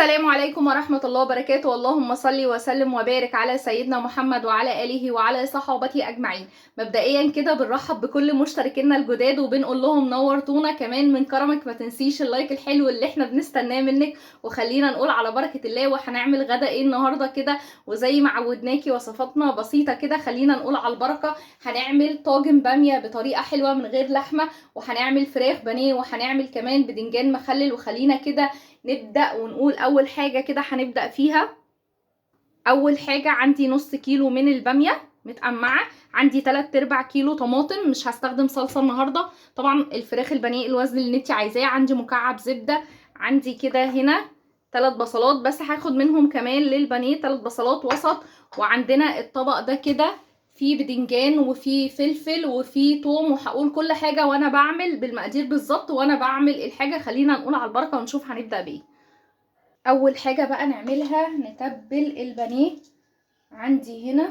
السلام عليكم ورحمة الله وبركاته. اللهم صل وسلم وبارك على سيدنا محمد وعلى آله وعلى صحابته أجمعين. مبدئيا كده بنرحب بكل مشتركينا الجداد وبنقول لهم نورتونا. كمان من كرمك ما تنسيش اللايك الحلو اللي احنا بنستناه منك. وخلينا نقول على بركة الله، وهنعمل غدا ايه النهاردة كده؟ وزي ما عودناكي وصفاتنا بسيطة كده، خلينا نقول على البركة. هنعمل طاجن بامية بطريقة حلوة من غير لحمة، وهنعمل فراخ بانيه، وهنعمل كمان بدنجان مخلل. وخلينا كده نبدأ ونقول أول حاجة كده هنبدأ فيها. أول حاجة عندي نص كيلو من البامية متقمعة، عندي 3/4 كيلو طماطم، مش هستخدم صلصة النهاردة. طبعا الفراخ البانيه الوزن اللي انتي عايزاه. عندي مكعب زبدة، عندي كده هنا 3 بصلات بس هاخد منهم كمان للبانيه، 3 بصلات وسط. وعندنا الطبق ده كده فيه بدنجان وفيه فلفل وفيه توم، وهقول كل حاجة وانا بعمل بالمقادير بالظبط وانا بعمل الحاجة. خلينا نقول على البركة ونشوف هنبدأ بايه. اول حاجة بقى نعملها نتبل البانيه. عندي هنا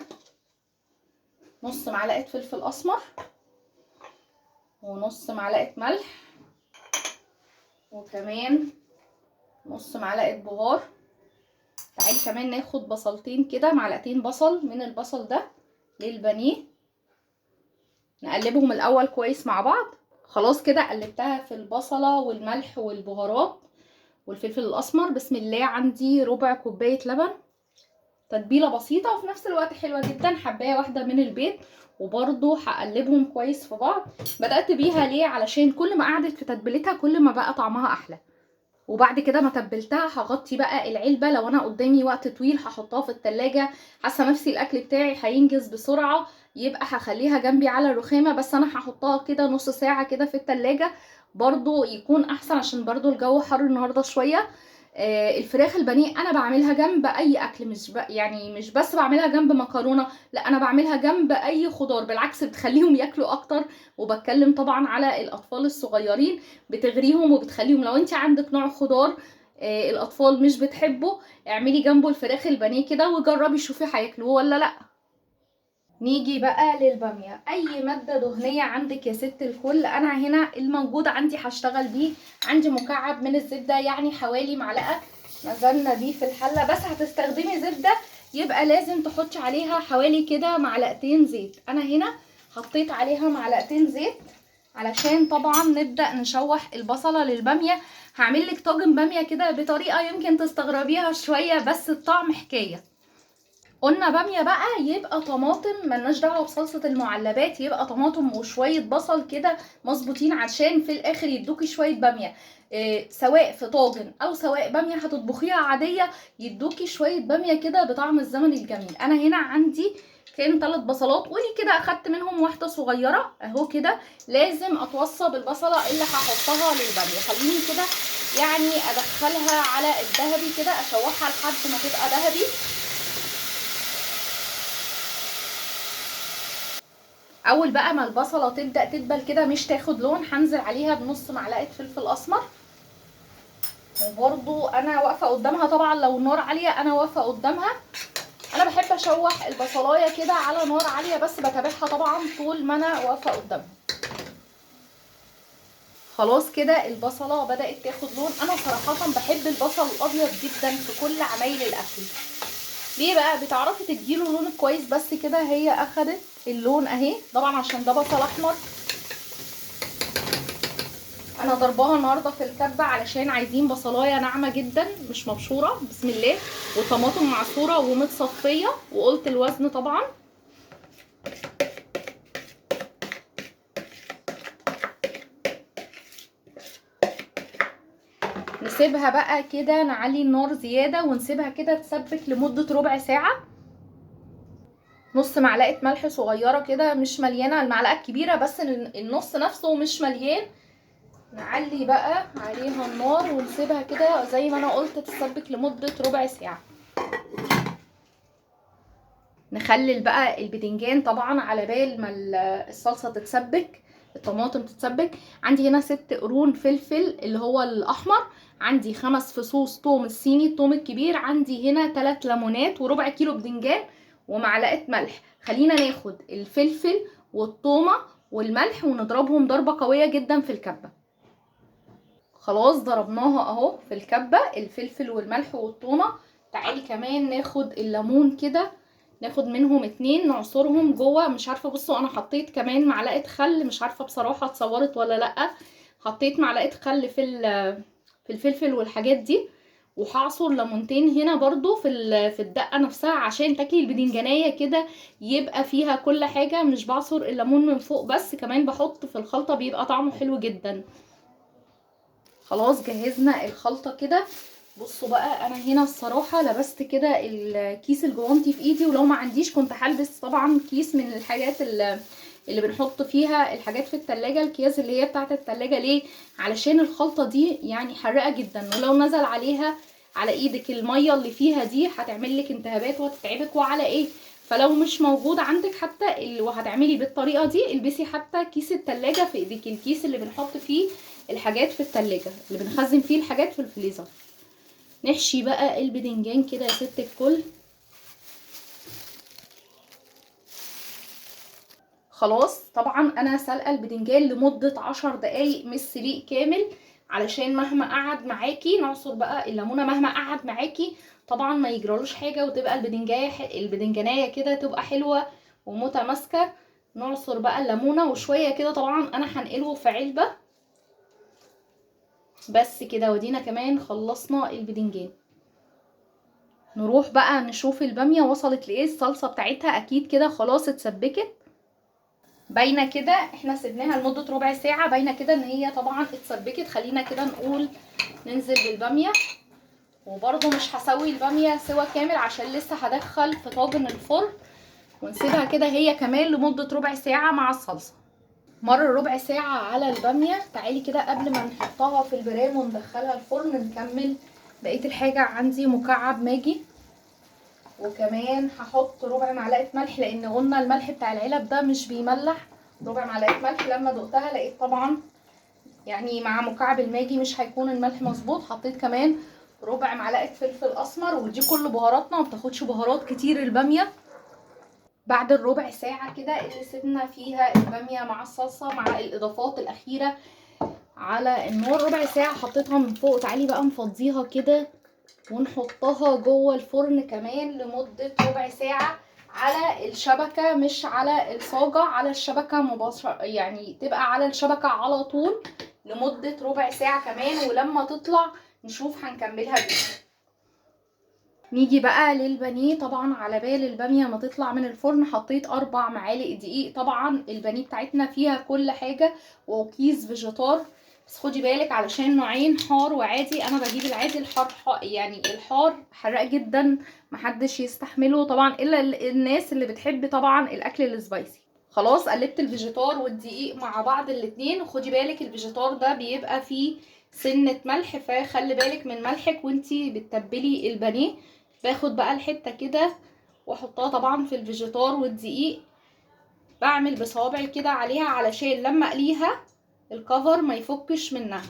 نص معلقة فلفل اسمر، ونص معلقة ملح، وكمان نص معلقة بهار. تعالي كمان ناخد بصلتين كده، معلقتين بصل من البصل ده للبانيه، نقلبهم الاول كويس مع بعض. خلاص كده قلبتها في البصلة والملح والبهارات والفلفل الاسمر. بسم الله، عندي ربع كوباية لبن، تتبيله بسيطه وفي نفس الوقت حلوه جدا، حبايه واحده من البيت. وبرده هقلبهم كويس في بعض. بدات بيها ليه؟ علشان كل ما قعدت في تتبيلتها كل ما بقى طعمها احلى. وبعد كده ما تبلتها هغطي بقى العلبه. لو انا قدامي وقت طويل هحطها في التلاجة، حاسه نفسي الاكل بتاعي هينجز بسرعه، يبقى هخليها جنبي على الرخامه. بس انا هحطها كده نص ساعه كده في التلاجة برضو يكون احسن، عشان برضو الجو حر النهارده شويه. الفراخ البانيه انا بعملها جنب اي اكل، مش بس بعملها جنب مكرونه، لا انا بعملها جنب اي خضار، بالعكس بتخليهم ياكلوا اكتر. وبتكلم طبعا على الاطفال الصغيرين، بتغريهم وبتخليهم لو انت عندك نوع خضار الاطفال مش بتحبه، اعملي جنبه الفراخ البانيه كده وجربي شوفي هياكلوه ولا لا. نيجي بقى للبامية. اي مادة دهنية عندك يا ست الكل، انا هنا الموجود عندي هشتغل بيه. عندي مكعب من الزبدة، يعني حوالي معلقة نزلنا بيه في الحلة. بس هتستخدمي زبدة يبقى لازم تحطي عليها حوالي كده معلقتين زيت. انا هنا حطيت عليها معلقتين زيت علشان طبعا نبدأ نشوح البصلة للبامية. هعمل لك طاجن بامية كده بطريقة يمكن تستغربيها شوية، بس الطعم حكاية. قلنا باميه بقى يبقى طماطم، ملناش دعوه بصلصه المعلبات، يبقى طماطم وشويه بصل كده مظبوطين عشان في الاخر يدوكي شويه باميه. سواء في طاجن او سواء باميه هتطبخيها عاديه، يدوكي شويه باميه كده بطعم الزمن الجميل. انا هنا عندي كان 3 بصلات، ودي كده اخدت منهم واحده صغيره اهو كده. لازم اتوصى بالبصله اللي هحطها للباميه. خليني كده يعني ادخلها على الذهبي كده، اشوحها لحد ما تبقى ذهبي. اول بقى ما البصله تبدا تدبل كده مش تاخد لون، هنزل عليها بنص معلقه فلفل اسمر. وبرضو انا واقفه قدامها، طبعا لو النار عاليه انا واقفه قدامها. انا بحب اشوح البصلايه كده على نار عاليه، بس بتابعها طبعا طول ما انا واقفه قدامها. خلاص كده البصله بدات تاخد لون. انا صراحه بحب البصل الابيض جدا في كل عمايل الاكل. ليه بقى؟ بتعرفي تديله لون كويس. بس كده هي اخدت اللون اهي، طبعا عشان ده بصل احمر. انا ضرباها النهارده في الكبه علشان عايزين بصلايه ناعمه جدا مش مبشوره. بسم الله. وطماطم معصوره ومتصفيه، وقلت الوزن طبعا. نسيبها بقى كده، نعلي النار زياده ونسيبها كده تسبك لمده ربع ساعه. نص معلقه ملح صغيره كده، مش مليانه المعلقه الكبيره، بس النص نفسه مش مليان. نعلي بقى عليها النار ونسيبها كده زي ما انا قلت تسبك لمده ربع ساعه. نخلل بقى البتنجان طبعا على بال ما الصلصه تتسبك، الطماطم تتسبك. عندي هنا 6 قرون فلفل اللي هو الاحمر، عندي 5 فصوص توم الصيني التوم الكبير، عندي هنا 3 ليمونات وربع كيلو بدنجان ومعلقه ملح. خلينا ناخد الفلفل والثومه والملح ونضربهم ضربه قويه جدا في الكبه. خلاص ضربناها اهو في الكبة، الفلفل والملح والثومة. تعالي كمان ناخد الليمون كده، ناخد منهم 2 نعصرهم جوه. مش عارفة، بصوا انا حطيت كمان معلقة خل، مش عارفة بصراحة اتصورت ولا لأ. حطيت معلقة خل في الفلفل والحاجات دي، وهعصر ليمونتين هنا برضو في الدقة نفسها، عشان تاكلي البدنجانية كده يبقى فيها كل حاجة. مش بعصر الليمون من فوق بس، كمان بحط في الخلطة بيبقى طعمه حلو جدا. خلاص جهزنا الخلطة كده. بصوا بقى، انا هنا الصراحة لبست كده الكيس الجوانتي في ايدي، ولو ما عنديش كنت هلبس طبعا كيس من الحاجات اللي بنحط فيها الحاجات في التلاجة، الكياس اللي هي بتاعت التلاجة. ليه؟ علشان الخلطة دي يعني حرقة جدا، ولو نزل عليها على ايدك المية اللي فيها دي هتعمل لك التهابات وهتتعبك. وعلى ايه؟ فلو مش موجود عندك حتى وهتعملي بالطريقة دي، البسي حتى كيس التلاجة في ايدك، الكيس اللي بنحط فيه الحاجات في التلاجة، اللي بنخزن فيه الحاجات في الفريزر. نحشي بقى البدنجان كده يا ست الكل. خلاص طبعا انا سلقه البدنجان لمده 10 دقايق مش سليق كامل، علشان مهما قعد معاكي نعصر بقى الليمونه، مهما قعد معاكي طبعا ما يجرالوش حاجه، وتبقى البدنجانيه كده تبقى حلوه ومتماسكه. نعصر بقى الليمونه وشويه كده. طبعا انا هنقله في علبه بس كده. ودينا كمان خلصنا البدنجان. نروح بقى نشوف الباميه وصلت لايه. الصلصه بتاعتها اكيد كده خلاص اتسبكت، باينه كده. احنا سيبناها لمده ربع ساعه، باينه كده ان هي طبعا اتسبكت. خلينا كده نقول ننزل بالباميه. وبرده مش هسوي الباميه سوا كامل عشان لسه هدخل في طاجن الفرن، ونسيبها كده هي كمان لمده ربع ساعه مع الصلصه. مر ربع ساعه على الباميه. تعالي كده قبل ما نحطها في البرام وندخلها الفرن نكمل بقيه الحاجه. عندي مكعب ماجي، وكمان هحط ربع معلقه ملح، لان قلنا الملح بتاع العلب ده مش بيملح. ربع معلقه ملح، لما دقتها لقيت طبعا يعني مع مكعب الماجي مش هيكون الملح مظبوط. حطيت كمان ربع معلقه فلفل اسمر، ودي كل بهاراتنا، ما بتاخدش بهارات كتير الباميه. بعد الربع ساعه كده اللي سيبنا فيها الباميه مع الصلصه مع الاضافات الاخيره على النار، ربع ساعه حطيتها من فوق. تعالي بقى نفضيها كده ونحطها جوه الفرن كمان لمدة ربع ساعة على الشبكة، مش على الصاجة، على الشبكة مباشرة، يعني تبقى على الشبكة على طول لمدة ربع ساعة كمان. ولما تطلع نشوف هنكملها بايه. نيجي بقى للبانيه. طبعا على بال البامية ما تطلع من الفرن حطيت 4 معالق دقيق. طبعا البانيه بتاعتنا فيها كل حاجة، وكيس فيجيتار، بس خدي بالك علشان نوعين، حار وعادي. انا بجيب العادي. الحار يعني الحار حراق جدا، محدش يستحمله طبعا الا الناس اللي بتحب طبعا الاكل السبايسي. خلاص قلبت الفيجيتار والدقيق مع بعض الاتنين. وخدي بالك الفيجيتار ده بيبقى فيه سنة ملح، فخلي بالك من ملحك وانتي بتتبلي البانيه. باخد بقى الحتة كده واحطها طبعا في الفيجيتار والدقيق، بعمل بصوابعي كده عليها علشان لما اقليها الكفر ما يفكش منها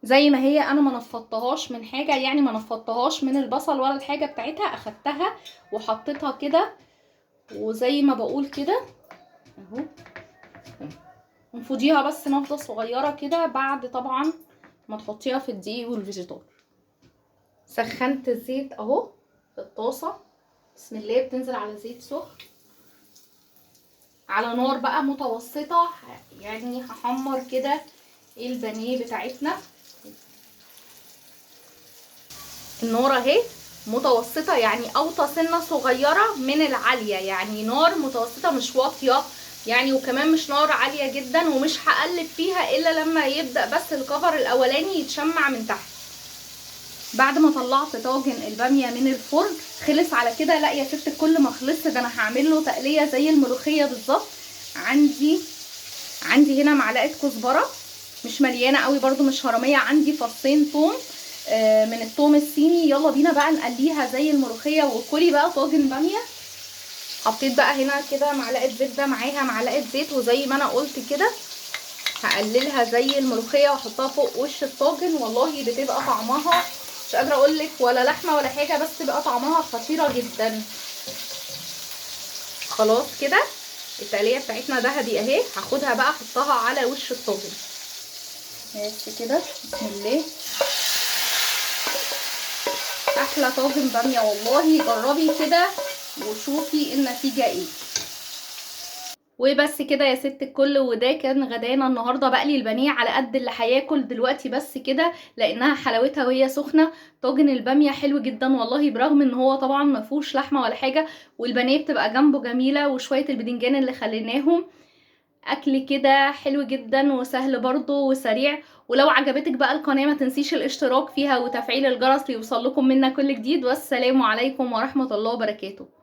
زي ما هي. انا ما نفضتهاش من حاجة، يعني ما نفضتهاش من البصل ولا الحاجة بتاعتها، اخدتها وحطيتها كده وزي ما بقول كده اهو. نفضيها بس نفضة صغيرة كده بعد طبعا ما تحطيها في الدقيق والفيجيتار. سخنت الزيت اهو في الطاسة، بسم الله. بتنزل على زيت سخن على نار بقى متوسطة، يعني هحمر كده البانيه بتاعتنا. النار اهي متوسطة، يعني اوطى سنة صغيرة من العالية، يعني نار متوسطة مش واطية يعني، وكمان مش نار عالية جدا. ومش هقلب فيها الا لما يبدأ بس الكفر الاولاني يتشمع من تحت. بعد ما طلعت طاجن الباميه من الفرن خلص على كده. لا يا ست الكل ما خلصش، ده انا هعمل له تقليه زي الملوخيه بالظبط. عندي هنا معلقه كزبره مش مليانه قوي برده، مش هرميه. عندي فصين ثوم من الثوم الصيني. يلا بينا بقى نقليها زي الملوخيه وكلي بقى طاجن باميه. حطيت بقى هنا كده معلقه زبده معاها معلقه زيت، وزي ما انا قلت كده هقللها زي الملوخيه واحطها فوق وش الطاجن. والله بتبقى طعمها مش قادره اقولك ولا لحمه ولا حاجه، بس تبقى طعمها خطيره جدا. خلاص كده التقليه بتاعتنا دهبي اهي. هاخدها بقى احطها على وش الطاجن. بس كده بسم الله. احلى طاجن باميه والله، جربي كده وشوفي النتيجه ايه. وبس كده يا ست الكل، وده كان غدانا النهارده. بقلي البانيه على قد اللي هياكل دلوقتي بس كده، لانها حلاوتها وهي سخنه. طاجن الباميه حلو جدا والله، برغم ان هو طبعا ما فيهوش لحمه ولا حاجه، والبانيه بتبقى جنبه جميله، وشويه البدنجان اللي خليناهم. اكل كده حلو جدا وسهل برضه وسريع. ولو عجبتك بقى القناه ما تنسيش الاشتراك فيها وتفعيل الجرس ليوصل لكم منا كل جديد. والسلام عليكم ورحمه الله وبركاته.